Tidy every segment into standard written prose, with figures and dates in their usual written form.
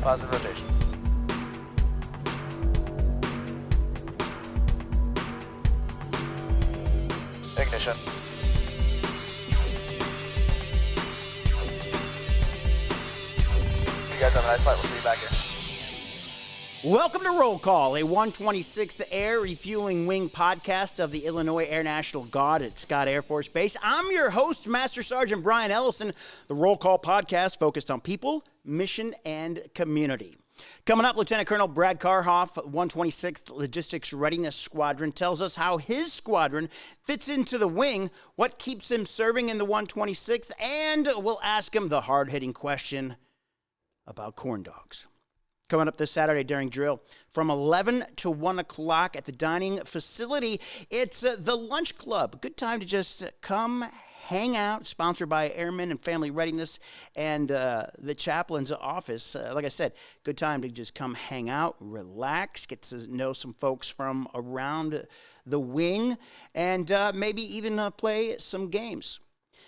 positive rotation. Ignition. You guys have a nice flight. We'll see you back here. Welcome to Roll Call, a 126th Air Refueling Wing podcast of the Illinois Air National Guard at Scott Air Force Base. I'm your host, Master Sergeant Brian Ellison. The Roll Call podcast focused on people, mission, and community. Coming up, Lieutenant Colonel Brad Kahrhoff, 126th Logistics Readiness Squadron, tells us how his squadron fits into the wing, what keeps him serving in the 126th, and we'll ask him the hard-hitting question about corn dogs. Coming up this Saturday during drill from 11 to 1 o'clock at the dining facility. It's the Lunch Club. Good time to just come hang out, sponsored by Airmen and Family Readiness and the chaplain's office. Like I said, good time to just come hang out, relax, get to know some folks from around the wing, and maybe even play some games.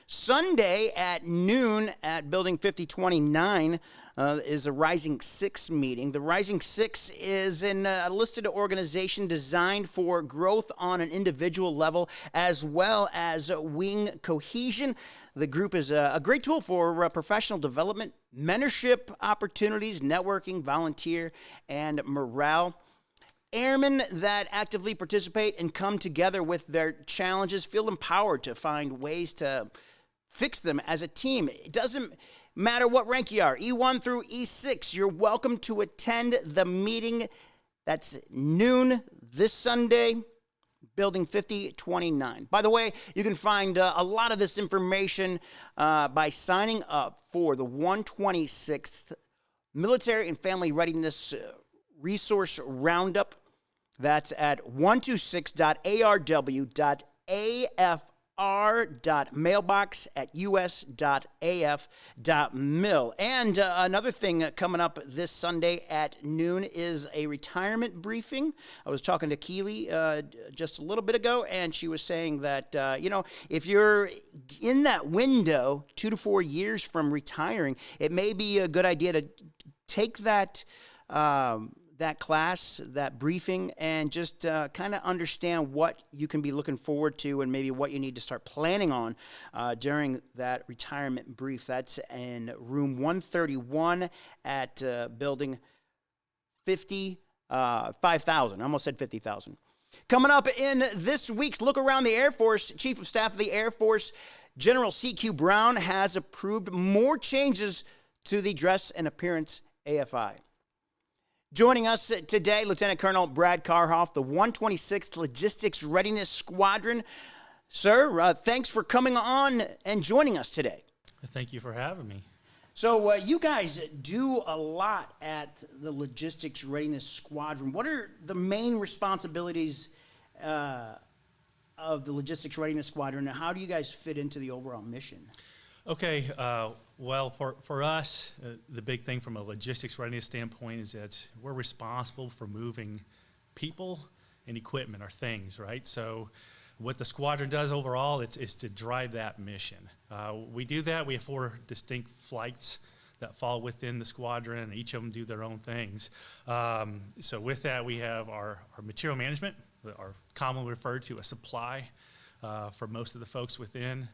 Sunday at noon at Building 5029 is a Rising Six meeting. The Rising Six is a listed organization designed for growth on an individual level as well as wing cohesion. The group is a great tool for professional development, mentorship opportunities, networking, volunteer, and morale. Airmen that actively participate and come together with their challenges feel empowered to find ways to fix them as a team. It doesn't matter what rank you are, E1 through E6, you're welcome to attend the meeting. That's noon this Sunday, Building 5029. By the way, you can find a lot of this information by signing up for the 126th Military and Family Readiness Resource Roundup. That's at 126.arw.afr.mailbox@us.af.mil. And another thing coming up this Sunday at noon is a retirement briefing. I was talking to Keely just a little bit ago, and she was saying that, if you're in that window 2 to 4 years from retiring, it may be a good idea to take that class, that briefing, and just kind of understand what you can be looking forward to and maybe what you need to start planning on during that retirement brief. That's in room 131 at building 5,000. I almost said 50,000. Coming up in this week's Look Around the Air Force, Chief of Staff of the Air Force, General C.Q. Brown, has approved more changes to the dress and appearance AFI. Joining us today, Lieutenant Colonel Brad Kahrhoff, the 126th Logistics Readiness Squadron. Sir, thanks for coming on and joining us today. Thank you for having me. So you guys do a lot at the Logistics Readiness Squadron. What are the main responsibilities of the Logistics Readiness Squadron, and how do you guys fit into the overall mission? Okay, well, for us, the big thing from a logistics readiness standpoint is that we're responsible for moving people and equipment or things, right? So what the squadron does overall is to drive that mission. We do that. We have 4 distinct flights that fall within the squadron, and each of them do their own things. So with that, we have our material management, or commonly referred to as supply, for most of the folks within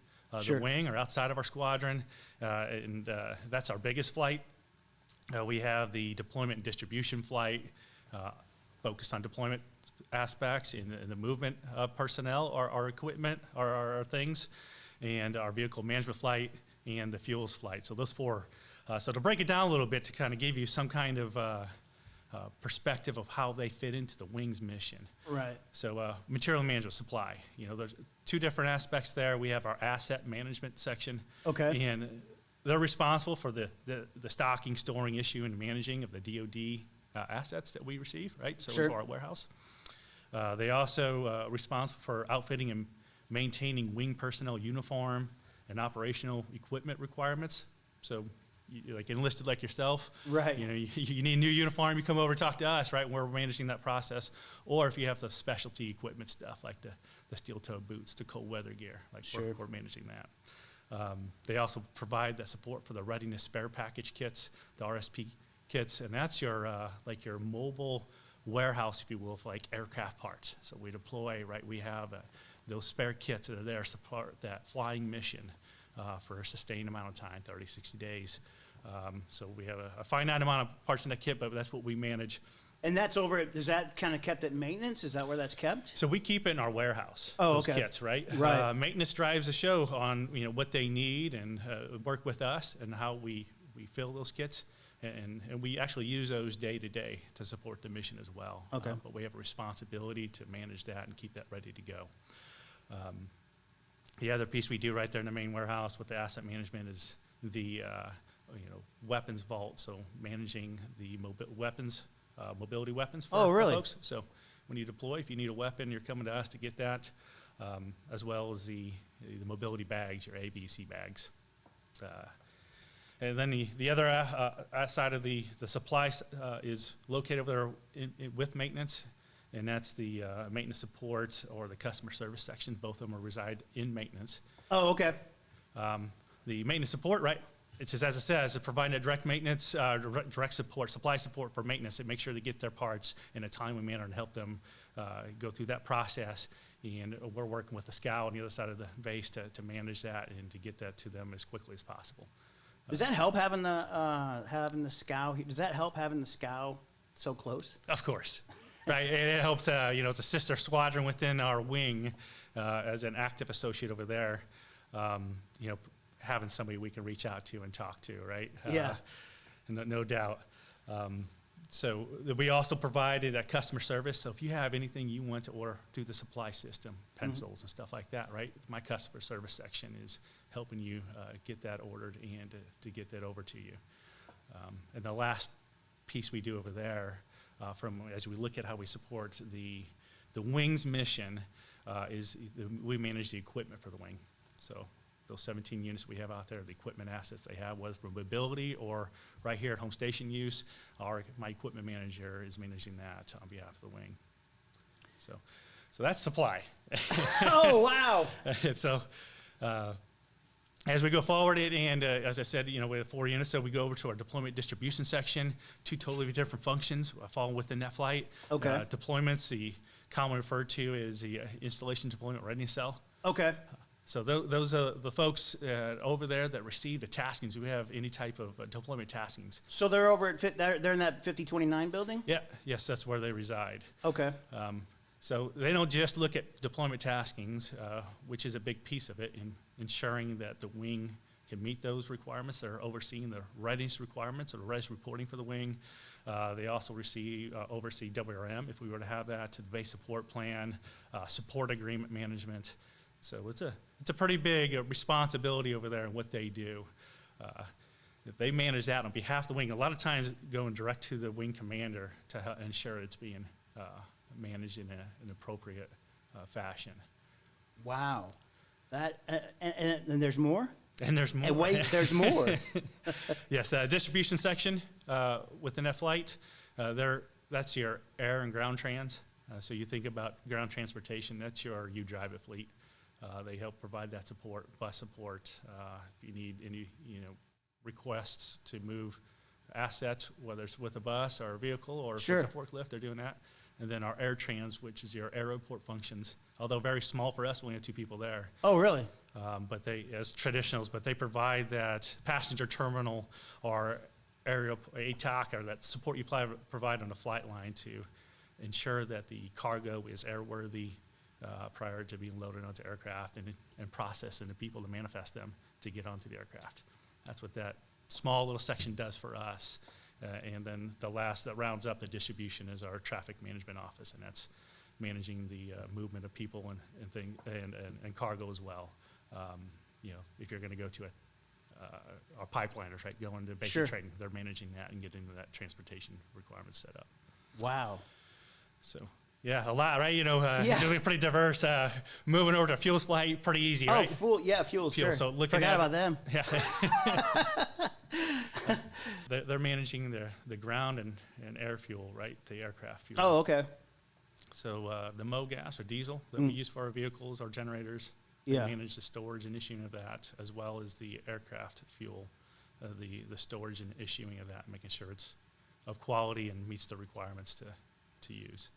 Sure. the wing or outside of our squadron, and that's our biggest flight. We have the deployment and distribution flight, focused on deployment aspects in the movement of personnel or our equipment or our things, and our vehicle management flight and the fuels flight. So those 4. So to break it down a little bit, to kind of give you some kind of perspective of how they fit into the wing's mission. Right. So material management supply, there's 2 different aspects there. We have our asset management section. Okay. And they're responsible for the stocking, storing, issuing, and managing of the DoD assets that we receive, right? So Sure. into our warehouse. They also responsible for outfitting and maintaining wing personnel uniform and operational equipment requirements. So like enlisted like yourself, Right. You need a new uniform, you come over, talk to us, right? And we're managing that process. Or if you have the specialty equipment stuff, like the steel-toe boots, the cold weather gear, like Sure. we're managing that. They also provide the support for the readiness spare package kits, the RSP kits, and that's your like your mobile warehouse, if you will, for like aircraft parts. So we deploy, right? We have those spare kits that are there to support that flying mission for a sustained amount of time, 30, 60 days. So we have a finite amount of parts in that kit, but that's what we manage. And that's over. Is that kind of kept at maintenance? Is that where that's kept? So we keep it in our warehouse. Oh, those okay. kits, right? Right. Maintenance drives the show on what they need and work with us and how we fill those kits. And we actually use those day to day to support the mission as well. Okay. But we have a responsibility to manage that and keep that ready to go. The other piece we do right there in the main warehouse with the asset management is the weapons vault. So managing the mobility weapons for really? folks. So when you deploy, if you need a weapon, you're coming to us to get that, as well as the mobility bags, your A, B, C bags. And then the other side of the supply is located over there with maintenance, and that's the maintenance support or the customer service section. Both of them reside in maintenance. Oh, okay. The maintenance support, right? It's just, as it says, it's providing a direct maintenance, direct support, supply support for maintenance and make sure they get their parts in a timely manner and help them go through that process. And we're working with the SCOW on the other side of the base to manage that and to get that to them as quickly as possible. Does that help having the SCOW? Does that help having the SCOW so close? Of course, right? And it helps. It's a sister squadron within our wing as an active associate over there. Having somebody we can reach out to and talk to, right? Yeah. No doubt. So we also provided a customer service. So if you have anything you want to order through the supply system, pencils and stuff like that, right? My customer service section is helping you get that ordered and to get that over to you. And the last piece we do over there, as we look at how we support the wing's mission, we manage the equipment for the wing. So those 17 units we have out there, the equipment assets they have, whether for mobility or right here at home station use, my equipment manager is managing that on behalf of the wing. So that's supply. Oh, wow. So as we go forward, as I said, we have 4 units, so we go over to our deployment distribution section, 2 totally different functions fall within that flight. Okay. Deployments, the commonly referred to as the installation deployment readiness cell. Okay. So those are the folks over there that receive the taskings. We have any type of deployment taskings. So they're over at they're in that 5029 building? Yeah, yes, that's where they reside. Okay. So they don't just look at deployment taskings, which is a big piece of it, in ensuring that the wing can meet those requirements. They're overseeing the readiness requirements or the readiness reporting for the wing. They also oversee WRM, if we were to have that, to the base support plan, support agreement management. So it's a pretty big responsibility over there in what they do. If they manage that on behalf of the wing, a lot of times going direct to the wing commander to ensure it's being managed in an appropriate fashion. Wow. That and there's more? And there's more. And wait, there's more. Yes, the distribution section within that flight, that's your air and ground trans. So you think about ground transportation, that's your You Drive It fleet. They help provide that support, bus support. If you need any, requests to move assets, whether it's with a bus or a vehicle or Sure. with a forklift, they're doing that. And then our air trans, which is your airport functions, although very small for us, we only have 2 people there. Oh, really? But they, as traditionals, but they provide that passenger terminal or aerial ATOC or that support you provide on the flight line to ensure that the cargo is airworthy prior to being loaded onto aircraft and processed and the people to manifest them to get onto the aircraft. That's what that small little section does for us. And then the last that rounds up the distribution is our traffic management office, and that's managing the movement of people and cargo as well. If you're going to go to our pipeliners, right, going to basic Sure. training, they're managing that and getting that transportation requirements set up. Wow. So, yeah, a lot, right? Yeah. Doing pretty diverse. Moving over to fuel flight, pretty easy, right? Oh, fuel, sure. So looking Forgot at about them. Yeah. They're managing the ground and air fuel, right? The aircraft fuel. Oh, okay. So the MoGas or diesel that we use for our vehicles, our generators, Yeah. they manage the storage and issuing of that, as well as the aircraft fuel, the storage and issuing of that, making sure it's of quality and meets the requirements to use.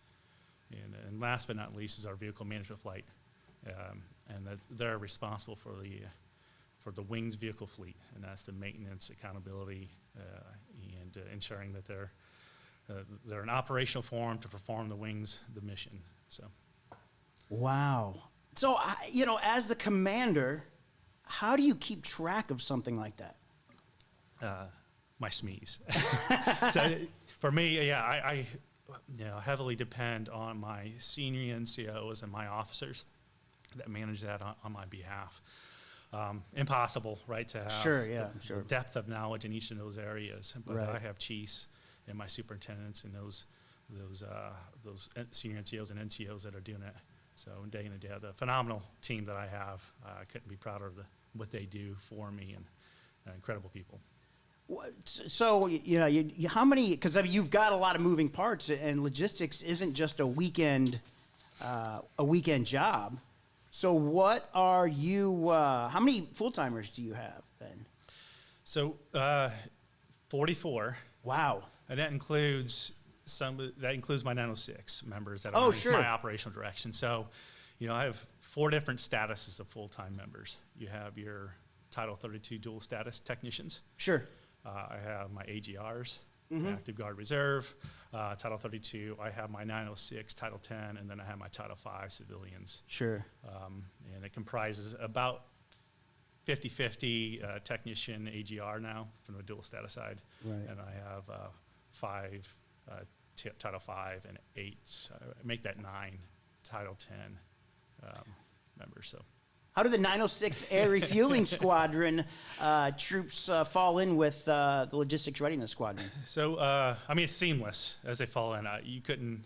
And last but not least is our vehicle management flight, and they're responsible for the wing's vehicle fleet, and that's the maintenance, accountability, and ensuring that they're in operational form to perform the mission. So. Wow. So, as the commander, how do you keep track of something like that? My SMEs. So for me, yeah, I heavily depend on my senior NCOs and my officers that manage that on my behalf. Impossible, right, to have sure. depth of knowledge in each of those areas. But right. I have chiefs and my superintendents and those senior NCOs and NCOs that are doing it. So day in and day out, the phenomenal team that I have, I couldn't be prouder of what they do for me, and incredible people. So, how many, because you've got a lot of moving parts, and logistics isn't just a weekend job. So what are you, how many full-timers do you have then? So 44. Wow. And that includes my 906 members that Oh, are sure. my operational direction. So, I have 4 different statuses of full-time members. You have your Title 32 dual status technicians. Sure. I have my AGRs, Mm-hmm. Active Guard Reserve, Title 32. I have my 906, Title 10, and then I have my Title 5 civilians. Sure. And it comprises about 50-50 technician AGR now from the dual status side. Right. And I have 5 Title 5 and 8, make that 9 Title 10 members. So. How do the 906th Air Refueling Squadron troops fall in with the Logistics Readiness Squadron? So, it's seamless as they fall in. You couldn't,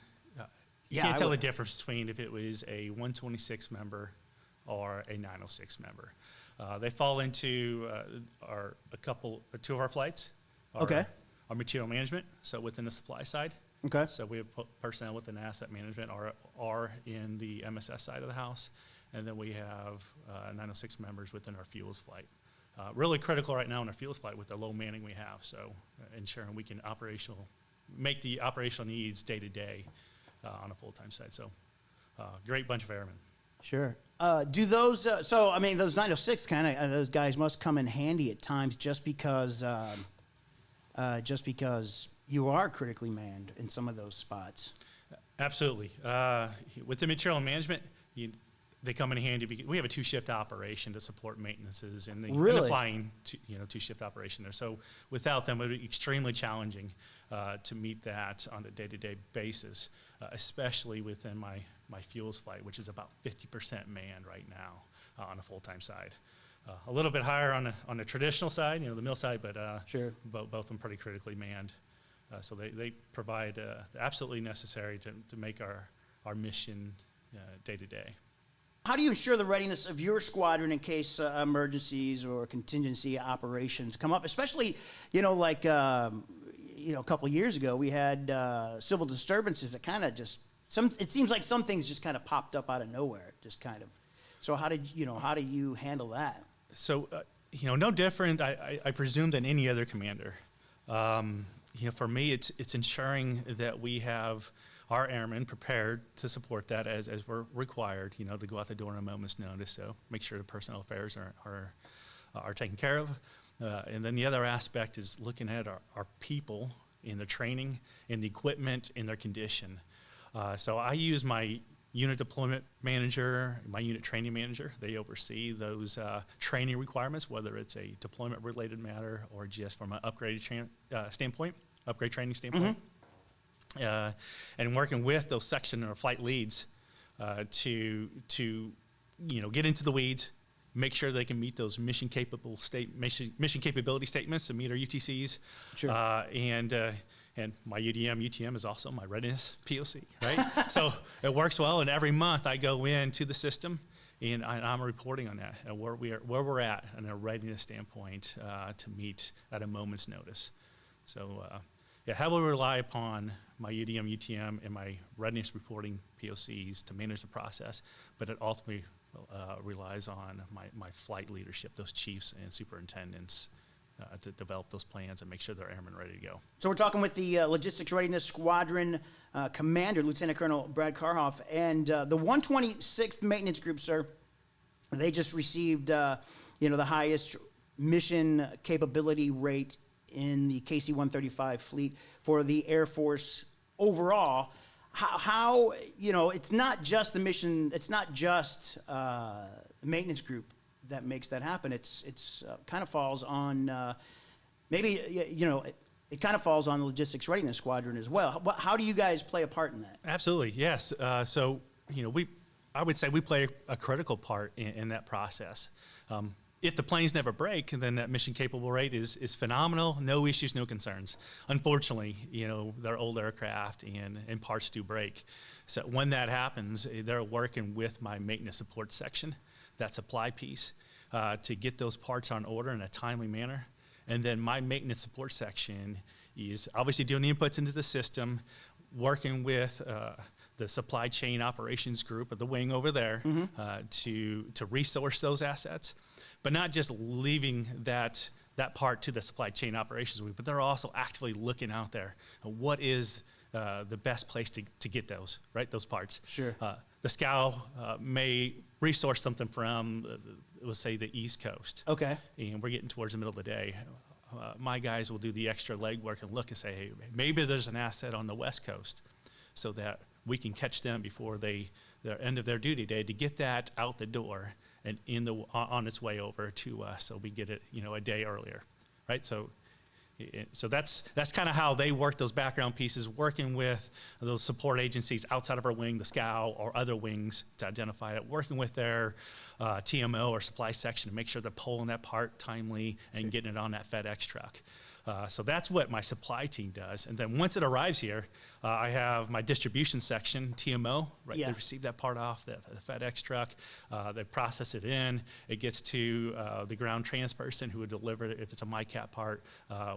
you can't tell the difference between if it was a 126 member or a 906 member. They fall into two of our flights. Okay. Our material management, so within the supply side. Okay. So we have personnel within asset management or in the MSS side of the house. And then we have 906 members within our fuels flight. Really critical right now in our fuels flight with the low manning we have. So ensuring we can make the operational needs day to day on a full-time side. So great bunch of airmen. Sure. Do those, those 906 those guys must come in handy at times just because you are critically manned in some of those spots. Absolutely. With the material management, they come in handy because we have a 2-shift operation to support maintenances and the flying, 2-shift operation there. So without them, it would be extremely challenging to meet that on a day-to-day basis, especially within my fuels flight, which is about 50% manned right now on a full-time side. A little bit higher on the traditional side, the mill side, but sure. Both of them pretty critically manned. So they provide absolutely necessary to make our mission day to day. How do you ensure the readiness of your squadron in case emergencies or contingency operations come up? Especially, a couple of years ago, we had civil disturbances that kind of it seems like some things just kind of popped up out of nowhere. So how do you handle that? So, no different, I presume, than any other commander. For me, it's ensuring that we have our airmen prepared to support that as we're required, to go out the door on a moment's notice. So make sure the personnel affairs are taken care of. And then the other aspect is looking at our people in the training, in the equipment, in their condition. So I use my unit deployment manager, my unit training manager. They oversee those training requirements, whether it's a deployment related matter or just from an upgrade training standpoint. And working with those section or flight leads to get into the weeds, make sure they can meet those mission capability statements to meet our UTCs. Sure. And my UTM is also my readiness POC, right? So it works well, and every month I go into the system and I'm reporting on that and where we're at in a readiness standpoint to meet at a moment's notice. So heavily rely upon my UTM, and my readiness reporting POCs to manage the process, but it ultimately relies on my flight leadership, those chiefs and superintendents, to develop those plans and make sure they're airmen ready to go. So we're talking with the Logistics Readiness Squadron Commander, Lieutenant Colonel Brad Kahrhoff, and the 126th Maintenance Group, sir. They just received, the highest mission capability rate in the KC-135 fleet for the Air Force overall. How it's not just the mission, it's not just the maintenance group that makes that happen. It's kind of falls on it kind of falls on the Logistics Readiness Squadron as well. How do you guys play a part in that? Absolutely, yes. So I would say we play a critical part in that process. If the planes never break, then that mission capable rate is phenomenal. No issues, no concerns. Unfortunately, they're old aircraft and parts do break. So when that happens, they're working with my maintenance support section, that supply piece, to get those parts on order in a timely manner. And then my maintenance support section is obviously doing the inputs into the system, working with the supply chain operations group of the wing over there to resource those assets. But not just leaving that part to the supply chain operations group, but they're also actively looking out there. What is the best place to get those parts? Sure. The SCOW may resource something from, let's say, the East Coast. Okay. And we're getting towards the middle of the day. My guys will do the extra legwork and look and say, hey, maybe there's an asset on the West Coast, so that we can catch them before their end of their duty day to get that out the door and on its way over to us, so we get it a day earlier, right? So that's kind of how they work those background pieces, working with those support agencies outside of our wing, the SCOW or other wings, to identify it, working with their TMO or supply section to make sure they're pulling that part timely and getting it on that FedEx truck. So that's what my supply team does. And then once it arrives here, I have my distribution section, TMO, right? Yeah. They receive that part off the FedEx truck. They process it in. It gets to the ground trans person who would deliver it if it's a MICAP part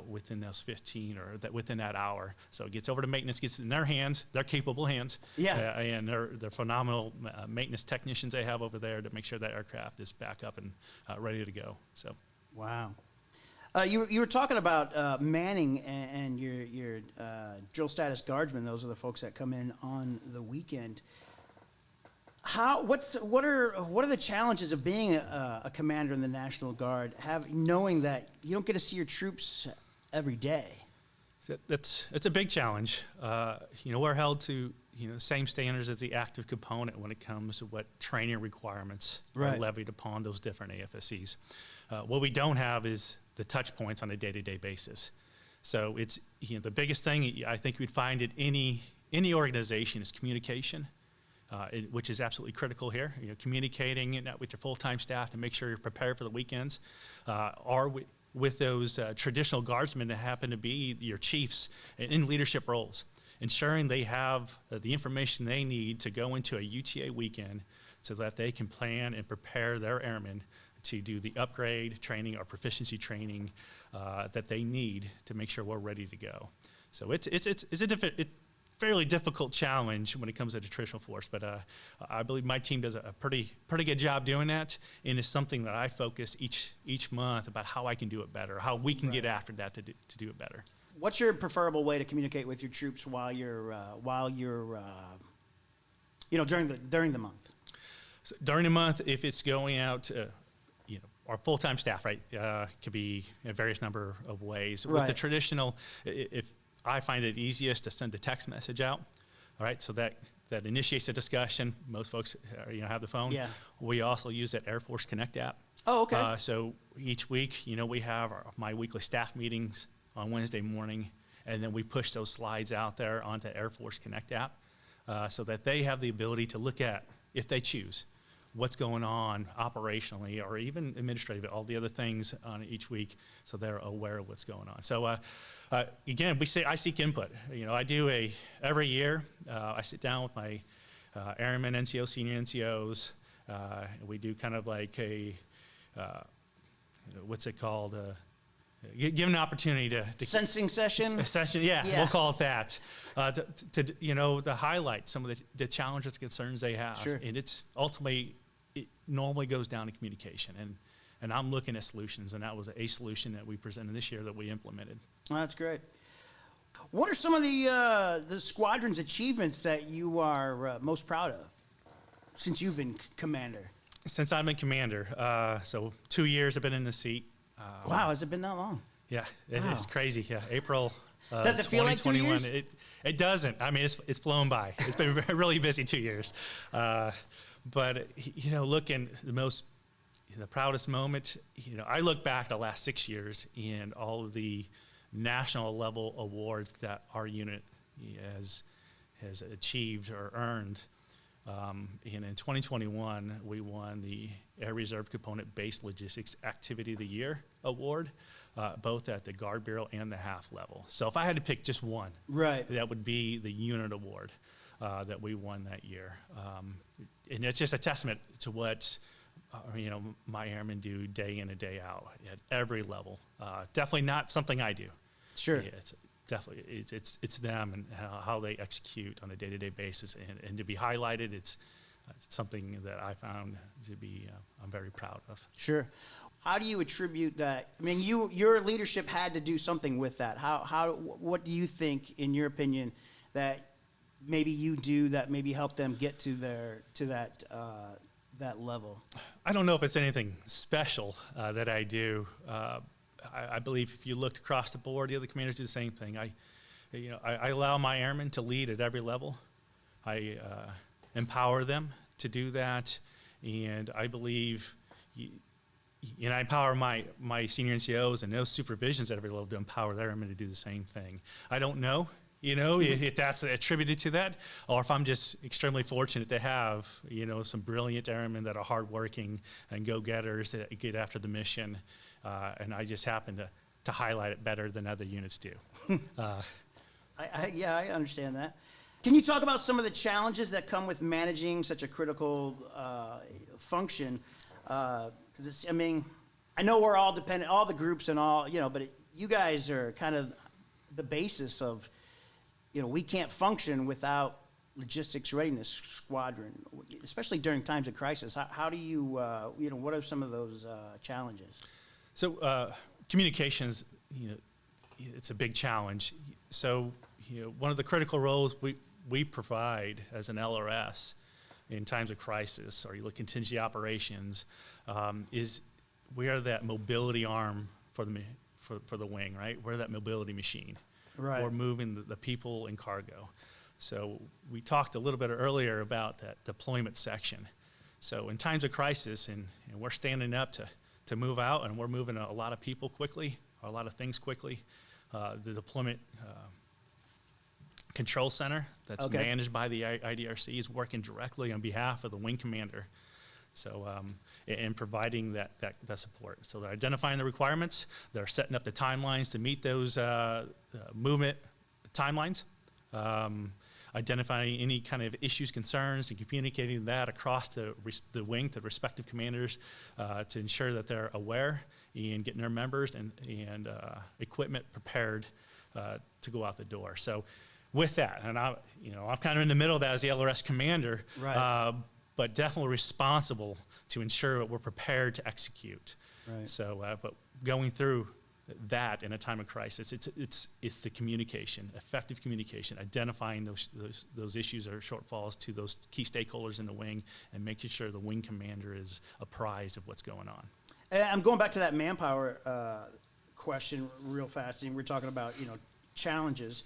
within those 15 or within that hour. So it gets over to maintenance, gets in their hands, their capable hands. Yeah. And they're phenomenal maintenance technicians they have over there to make sure that aircraft is back up and ready to go. So. Wow. You were talking about manning and your drill status guardsmen. Those are the folks that come in on the weekend. What are the challenges of being a commander in the National Guard, knowing that you don't get to see your troops every day? It's a big challenge. We're held to the same standards as the active component when it comes to what training requirements are levied upon those different AFSCs. What we don't have is the touch points on a day-to-day basis. So it's the biggest thing I think we'd find at any organization is communication, which is absolutely critical here. Communicating with your full-time staff to make sure you're prepared for the weekends, or with those traditional guardsmen that happen to be your chiefs in leadership roles, ensuring they have the information they need to go into a UTA weekend so that they can plan and prepare their airmen to do the upgrade training or proficiency training that they need to make sure we're ready to go. So it's a fairly difficult challenge when it comes to the traditional force, but I believe my team does a pretty good job doing that, and it's something that I focus each month about how I can do it better, how we can get after that to do it better. What's your preferable way to communicate with your troops while you're during the month? So during the month, if it's going out, our full-time staff, right, could be a various number of ways. With the traditional, if I find it easiest to send a text message out, all right, so that initiates a discussion. Most folks, have the phone. Yeah. We also use that Air Force Connect app. Oh, okay. So each week, we have my weekly staff meetings on Wednesday morning, and then we push those slides out there onto Air Force Connect app, so that they have the ability to look at, if they choose, what's going on operationally or even administrative, all the other things on each week, so they're aware of what's going on. So again, I seek input. I do every year, I sit down with my airmen, NCOs, senior NCOs. We do kind of like what's it called? Give an opportunity to sensing session. A session, yeah, we'll call it that. To highlight some of the challenges, concerns they have. Sure. And it's ultimately, it normally goes down to communication. and I'm looking at solutions, and that was a solution that we presented this year that we implemented. Well, that's great. What are some of the squadron's achievements that you are most proud of since you've been commander? Since I've been commander, so 2 years I've been in the seat. Wow, has it been that long? Yeah, Wow. it's crazy. Yeah, April. Does it feel like 2 years? It doesn't. I mean, it's flown by. It's been a really busy 2 years. But looking the proudest moment, I look back the last 6 years and all of the national level awards that our unit has achieved or earned. And in 2021, we won the Air Reserve Component Based Logistics Activity of the Year Award, both at the Guard Bureau and the HAF level. So if I had to pick just one, right, that would be the unit award that we won that year. And it's just a testament to what my airmen do day in and day out at every level. Definitely not something I do. Sure. Yeah, it's definitely it's them and how they execute on a day-to-day basis, and to be highlighted, it's something that I found to be I'm very proud of. Sure. How do you attribute that? I mean, your leadership had to do something with that. What do you think, in your opinion, that maybe you do that maybe help them get to that level? I don't know if it's anything special that I do. I believe if you looked across the board, the other commanders do the same thing. I allow my airmen to lead at every level. I empower them to do that, and I believe, I empower my senior NCOs and those supervisions at every level to empower their airmen to do the same thing. I don't know, if that's attributed to that, or if I'm just extremely fortunate to have, some brilliant airmen that are hardworking and go-getters that get after the mission, and I just happen to highlight it better than other units do. I understand that. Can you talk about some of the challenges that come with managing such a critical function? Because I know we're all dependent, all the groups and all, but you guys are kind of the basis of, we can't function without Logistics Readiness Squadron, especially during times of crisis. How do you, what are some of those challenges? So communications, it's a big challenge. So, one of the critical roles we provide as an LRS in times of crisis, or you look contingency operations, is we are that mobility arm for the wing, right? We're that mobility machine. Right. We're moving the people and cargo. So we talked a little bit earlier about that deployment section. So in times of crisis, and we're standing up to move out, and we're moving a lot of people quickly, or a lot of things quickly. The deployment control center that's managed by the IDRC is working directly on behalf of the wing commander. So, and providing that support. So they're identifying the requirements, they're setting up the timelines to meet those movement timelines, identifying any kind of issues, concerns, and communicating that across the wing to the respective commanders to ensure that they're aware and getting their members and equipment prepared to go out the door. So with that, and I'm kind of in the middle of that as the LRS commander, right. But definitely responsible to ensure that we're prepared to execute. Right. So, but going through that in a time of crisis, it's the communication, effective communication, identifying those issues or shortfalls to those key stakeholders in the wing, and making sure the wing commander is apprised of what's going on. I'm going back to that manpower question real fast. And we're talking about challenges.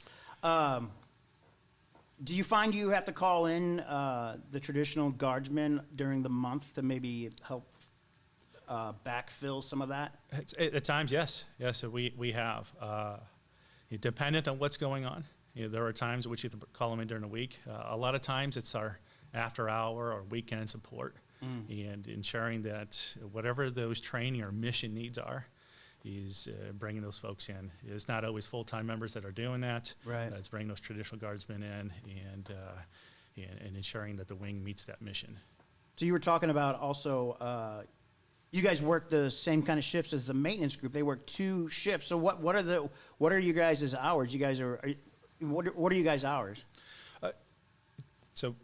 Do you find you have to call in the traditional guardsmen during the month to maybe help backfill some of that? At times, yes. Yes, so we have. Dependent on what's going on. There are times in which you have to call them in during the week. A lot of times it's our after-hour or weekend support, and ensuring that whatever those training or mission needs are, is bringing those folks in. It's not always full-time members that are doing that. Right. It's bringing those traditional guardsmen in and ensuring that the wing meets that mission. So you were talking about also, you guys work the same kind of shifts as the maintenance group. They work 2 shifts. So what are you guys' hours? You guys what are you guys' hours? So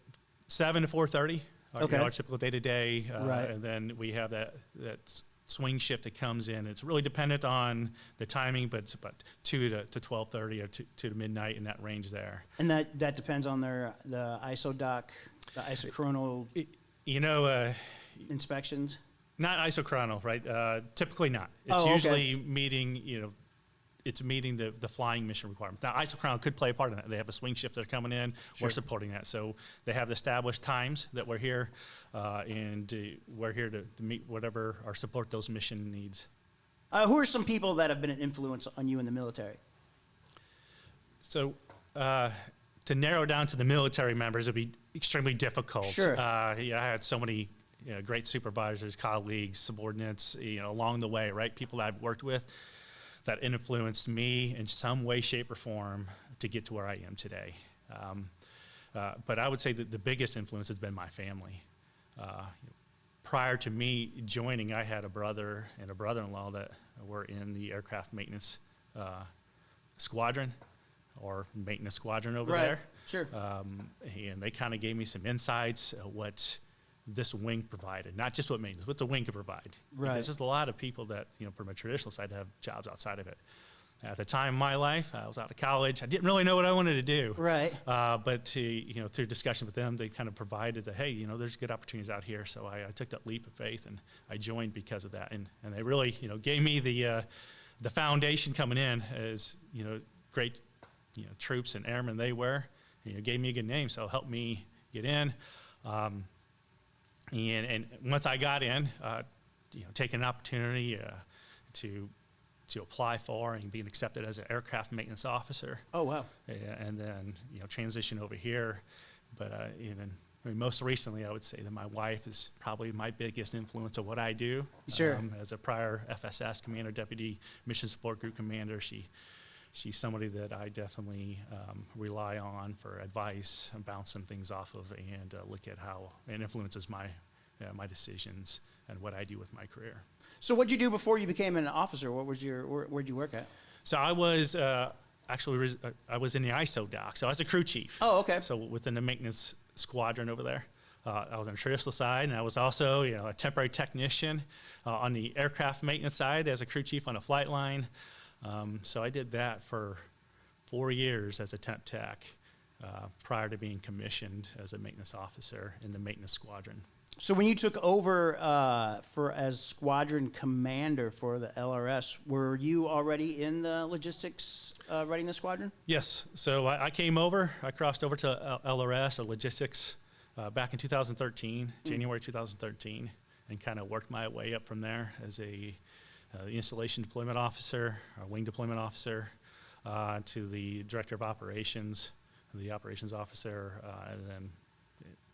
7 to 4:30. Our typical day-to-day, Right. and then we have that swing shift that comes in. It's really dependent on the timing, but it's about 2 to 12:30 or 2 to midnight, in that range there. And that depends on the ISO doc, the isochronal inspections? Not isochronal, right? Typically not. It's okay. usually meeting, it's meeting the flying mission requirement. Now, isochronal could play a part in that. They have a swing shift that are coming in. Sure. We're supporting that. So they have the established times that we're here, and we're here to meet whatever or support those mission needs. Who are some people that have been an influence on you in the military? So to narrow down to the military members would be extremely difficult. Sure. I had so many great supervisors, colleagues, subordinates, along the way, right? People that I've worked with that influenced me in some way, shape, or form to get to where I am today. But I would say that the biggest influence has been my family. Prior to me joining, I had a brother and a brother-in-law that were in the aircraft maintenance squadron, or maintenance squadron over there. Sure. And they kind of gave me some insights of what this wing provided, not just what maintenance, what the wing could provide. Right. Because there's a lot of people that, from a traditional side, have jobs outside of it. At the time in my life, I was out of college. I didn't really know what I wanted to do. Right. But through discussion with them, they kind of provided that, hey, there's good opportunities out here. So I took that leap of faith and I joined because of that. And they really, gave me the foundation coming in as, great, troops and airmen they were. Gave me a good name, so it helped me get in. And once I got in, taking an opportunity to apply for and being accepted as an aircraft maintenance officer. Oh, wow. And then, transition over here. But most recently, I would say that my wife is probably my biggest influence of what I do. Sure. As a prior FSS commander, Deputy Mission Support Group Commander, she's somebody that I definitely rely on for advice and bounce some things off of, and look at how it influences my decisions and what I do with my career. So what'd you do before you became an officer? Where'd you work at? So I was I was in the ISO dock. So I was a crew chief. Oh, okay. So within the maintenance squadron over there. I was on the traditional side, and I was also a temporary technician on the aircraft maintenance side as a crew chief on a flight line. So I did that for 4 years as a temp tech prior to being commissioned as a maintenance officer in the maintenance squadron. So when you took over as squadron commander for the LRS, were you already in the Logistics Readiness Squadron? Yes. So I came over. I crossed over to LRS, or Logistics, back in 2013, January 2013, and kind of worked my way up from there as a installation deployment officer, or wing deployment officer, to the director of operations, the operations officer, and then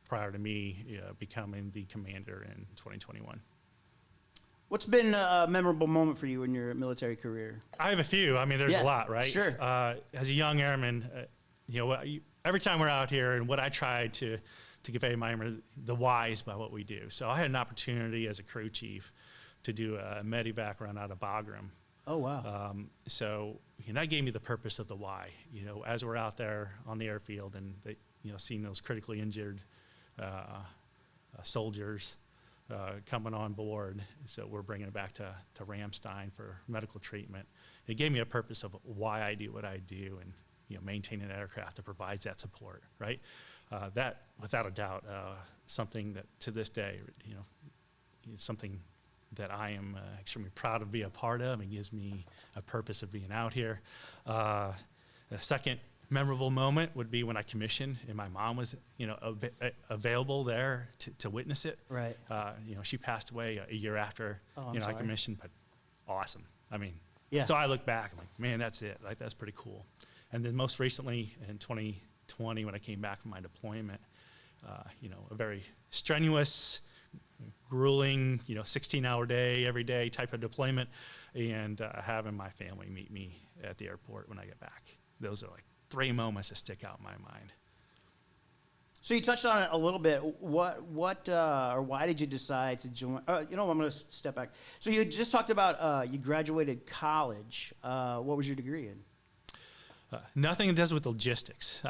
prior to me becoming the commander in 2021. What's been a memorable moment for you in your military career? I have a few. I mean, there's a lot, right? Sure. As a young airman, every time we're out here, and what I try to convey my airmen, the whys by what we do. So I had an opportunity as a crew chief to do a medevac run out of Bagram. Oh, wow. So that gave me the purpose of the why. As we're out there on the airfield and seeing those critically injured soldiers coming on board, so we're bringing it back to Ramstein for medical treatment. It gave me a purpose of why I do what I do, and maintaining an aircraft that provides that support, right? That, without a doubt, something that to this day, is something that I am extremely proud to be a part of, and gives me a purpose of being out here. The second memorable moment would be when I commissioned, and my mom was, available there to witness it. Right. She passed away a year after, I sorry. commissioned, but awesome. I mean, yeah. So I look back, I'm like, man, that's it. Like, that's pretty cool. And then most recently in 2020, when I came back from my deployment, a very strenuous, grueling, 16-hour day, every day type of deployment, and having my family meet me at the airport when I get back. Those are like 3 moments that stick out in my mind. So you touched on it a little bit. What or why did you decide to join? I'm going to step back. So you just talked about you graduated college. What was your degree in? Nothing that does with logistics.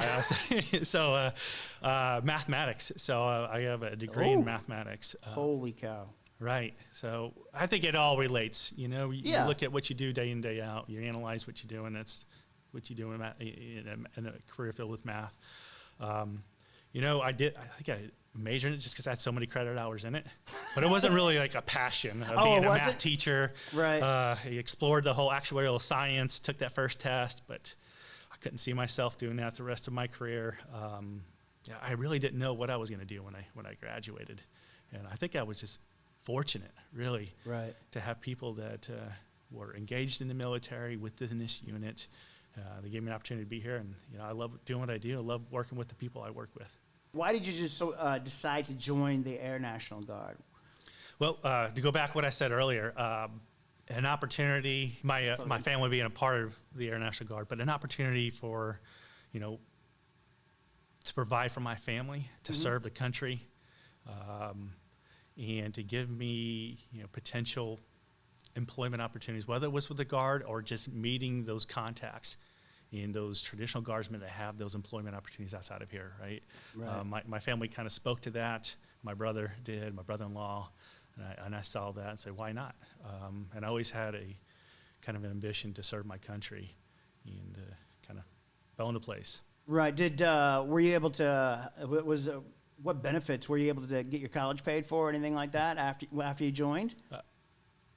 So mathematics. So I have a degree in mathematics. Holy cow. Right. So I think it all relates. You know, you Yeah. look at what you do day in, day out. You analyze what you do, and that's what you do in a career filled with math. You know, I think I majored in it just because I had so many credit hours in it. But it wasn't really like a passion of being a math teacher. Right. I explored the whole actuarial science, took that first test, but I couldn't see myself doing that the rest of my career. Yeah, I really didn't know what I was going to do when I graduated. And I think I was just fortunate, really, Right. to have people that were engaged in the military within this unit. They gave me an opportunity to be here, and you know, I love doing what I do. I love working with the people I work with. Why did you just decide to join the Air National Guard? Well, to go back what I said earlier, an opportunity, my family being a part of the Air National Guard, but an opportunity for, you know, to provide for my family, to serve the country, and to give me, you know, potential employment opportunities, whether it was with the Guard or just meeting those contacts in those traditional guardsmen that have those employment opportunities outside of here, right? Right. My family kind of spoke to that. My brother did, my brother-in-law, and I saw that and said, why not? And I always had a kind of an ambition to serve my country, and kind of fell into place. Right. Were you able to, what benefits were you able to get your college paid for or anything like that after you joined?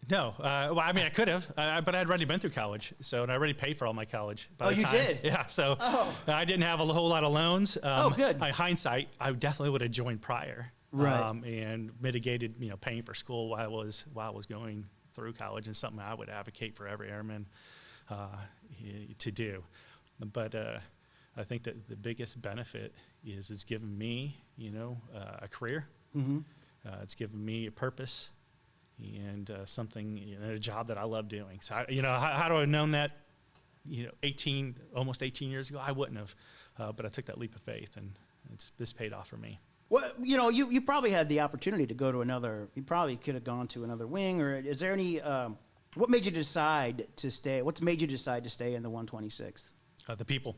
No, well, I mean, I could have, but I'd already been through college, so and I already paid for all my college. By the you time. did? Yeah, so I didn't have a whole lot of loans. Good. In hindsight, I definitely would have joined prior, Right. And mitigated, you know, paying for school while I was going through college, and something I would advocate for every airman to do. But I think that the biggest benefit is it's given me, you know, a career. It's given me a purpose. And something, you know, a job that I love doing. So, you know, how do I have known that, you know, almost 18 years ago? I wouldn't have, but I took that leap of faith, and this paid off for me. Well, you know, you probably had the opportunity to go to you probably could have gone to another wing, or is there any, what made you decide to stay? What's made you decide to stay in the 126th? The people.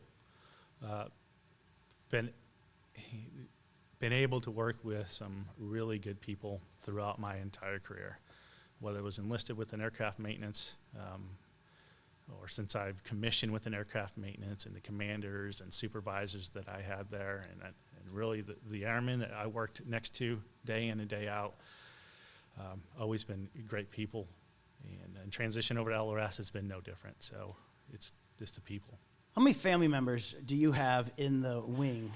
Been able to work with some really good people throughout my entire career, whether it was enlisted with an aircraft maintenance, or since I've commissioned with an aircraft maintenance, and the commanders and supervisors that I had there, and really the airmen that I worked next to day in and day out, always been great people, and transition over to LRS has been no different. So it's just the people. How many family members do you have in the wing?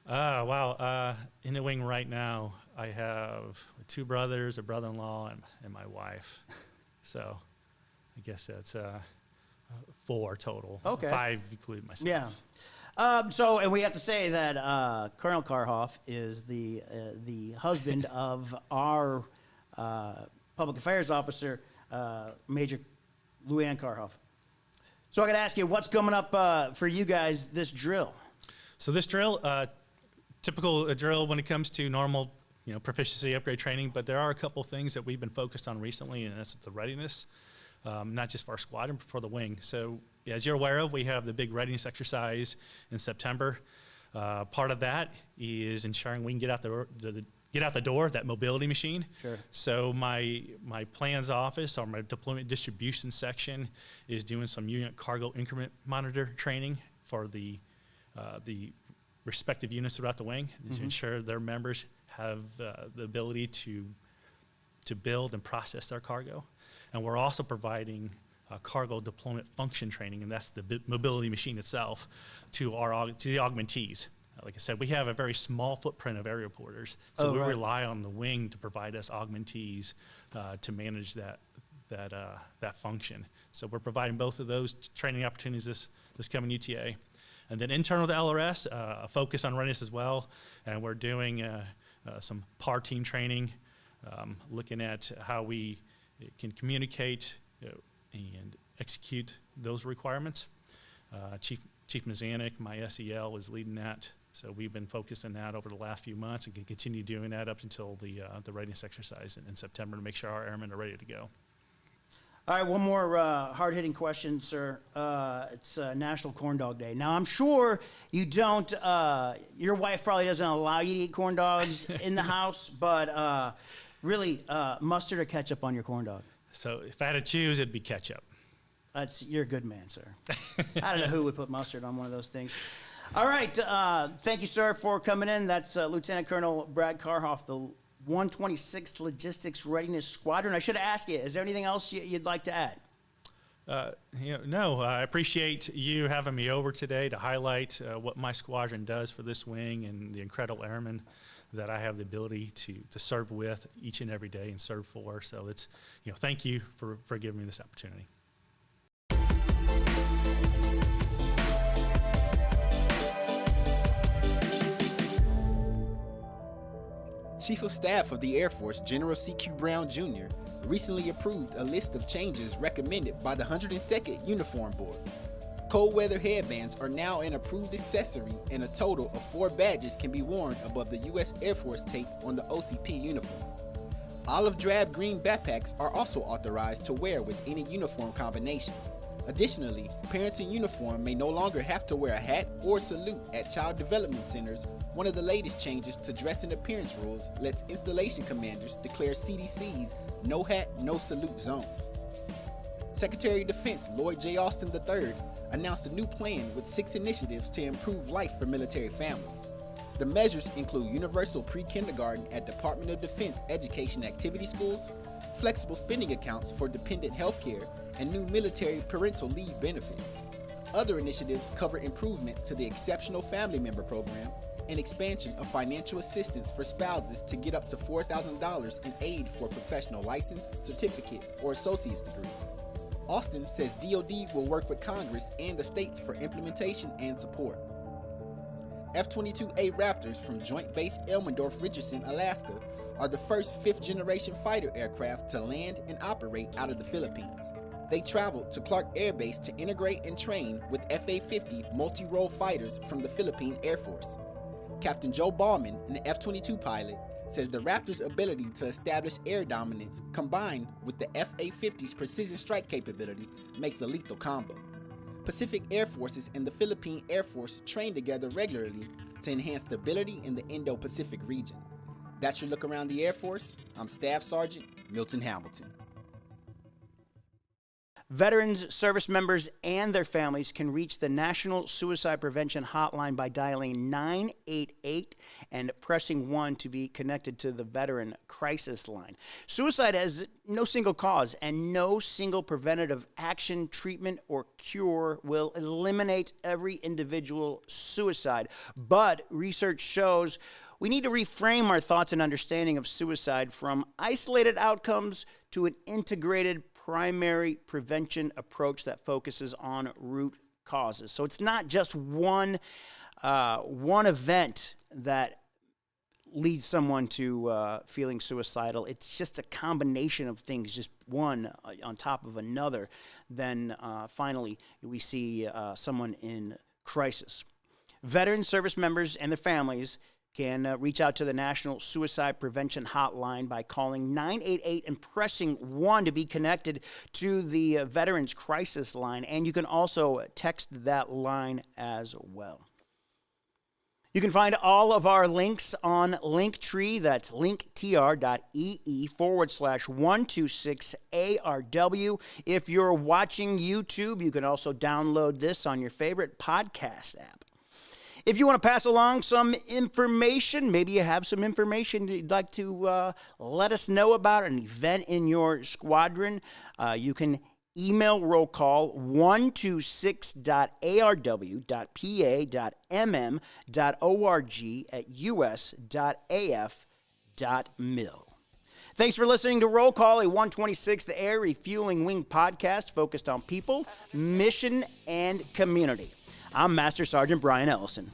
Wow. In the wing right now, I have 2 brothers, a brother-in-law, and my wife. So I guess that's 4 total. Okay. 5 including myself. Yeah. And we have to say that Colonel Kahrhoff is the husband of our public affairs officer, Major Luann Kahrhoff. So I got to ask you, what's coming up for you guys this drill? So this drill, typical drill when it comes to normal, you know, proficiency upgrade training, but there are a couple things that we've been focused on recently, and that's the readiness, not just for our squadron, but for the wing. So as you're aware of, we have the big readiness exercise in September. Part of that is ensuring we can get out the door, that mobility machine. Sure. So my plans office, or my deployment distribution section, is doing some unit cargo increment monitor training for the respective units throughout the wing, to ensure their members have the ability to build and process their cargo. And we're also providing cargo deployment function training, and that's the mobility machine itself, to the augmentees. Like I said, we have a very small footprint of aerial porters, so we rely on the wing to provide us augmentees to manage that function. So we're providing both of those training opportunities this coming UTA. And then internal to LRS, a focus on readiness as well, and we're doing some PAR team training, looking at how we can communicate and execute those requirements. Chief Mazanik, my SEL, is leading that, so we've been focused on that over the last few months, and can continue doing that up until the readiness exercise in September, to make sure our airmen are ready to go. All right, one more hard-hitting question, sir. It's National Corn Dog Day. Now, I'm sure you don't, your wife probably doesn't allow you to eat corn dogs in the house, but Really, mustard or ketchup on your corn dog? So if I had to choose, it'd be ketchup. You're a good man, sir. I don't know who would put mustard on one of those things. All right. Thank you, sir, for coming in. That's Lieutenant Colonel Brad Kahrhoff, the 126th Logistics Readiness Squadron. I should have asked you, is there anything else you'd like to add? No, I appreciate you having me over today to highlight what my squadron does for this wing and the incredible airmen that I have the ability to serve with each and every day and serve for. So it's, thank you for giving me this opportunity. Chief of Staff of the Air Force, General C.Q. Brown, Jr., recently approved a list of changes recommended by the 102nd Uniform Board. Cold weather headbands are now an approved accessory, and a total of 4 badges can be worn above the U.S. Air Force tape on the OCP uniform. Olive drab green backpacks are also authorized to wear with any uniform combination. Additionally, parents in uniform may no longer have to wear a hat or salute at child development centers. One of the latest changes to dress and appearance rules lets installation commanders declare CDC's no hat, no salute zones. Secretary of Defense Lloyd J. Austin III announced a new plan with 6 initiatives to improve life for military families. The measures include universal pre-kindergarten at Department of Defense education activity schools, flexible spending accounts for dependent health care, and new military parental leave benefits. Other initiatives cover improvements to the Exceptional Family Member Program and expansion of financial assistance for spouses to get up to $4,000 in aid for a professional license, certificate, or associate's degree. Austin says DoD will work with Congress and the states for implementation and support. F-22A Raptors from Joint Base Elmendorf-Richardson, Alaska, are the first 5th-generation fighter aircraft to land and operate out of the Philippines. They traveled to Clark Air Base to integrate and train with FA-50 multi-role fighters from the Philippine Air Force. Captain Joe Ballman, an F-22 pilot, says the Raptors' ability to establish air dominance combined with the FA-50's precision strike capability makes a lethal combo. Pacific Air Forces and the Philippine Air Force train together regularly to enhance stability in the Indo-Pacific region. That's your look around the Air Force. I'm Staff Sergeant Milton Hamilton. Veterans, service members, and their families can reach the National Suicide Prevention Hotline by dialing 988 and pressing 1 to be connected to the Veteran Crisis Line. Suicide has no single cause, and no single preventative action, treatment, or cure will eliminate every individual suicide. But research shows we need to reframe our thoughts and understanding of suicide from isolated outcomes to an integrated primary prevention approach that focuses on root causes. So it's not just one event that leads someone to feeling suicidal. It's just a combination of things, just one on top of another. Then finally, we see someone in crisis. Veteran service members and their families can reach out to the National Suicide Prevention Hotline by calling 988 and pressing 1 to be connected to the Veterans Crisis Line. And you can also text that line as well. You can find all of our links on Linktree. That's linktr.ee/126ARW. If you're watching YouTube, you can also download this on your favorite podcast app. If you want to pass along some information, maybe you have some information you'd like to let us know about an event in your squadron, you can email roll call 126.ARW.pa.mm.org@us.af.mil. Thanks for listening to Roll Call, a 126th Air Refueling Wing podcast focused on people, mission, and community. I'm Master Sergeant Brian Ellison.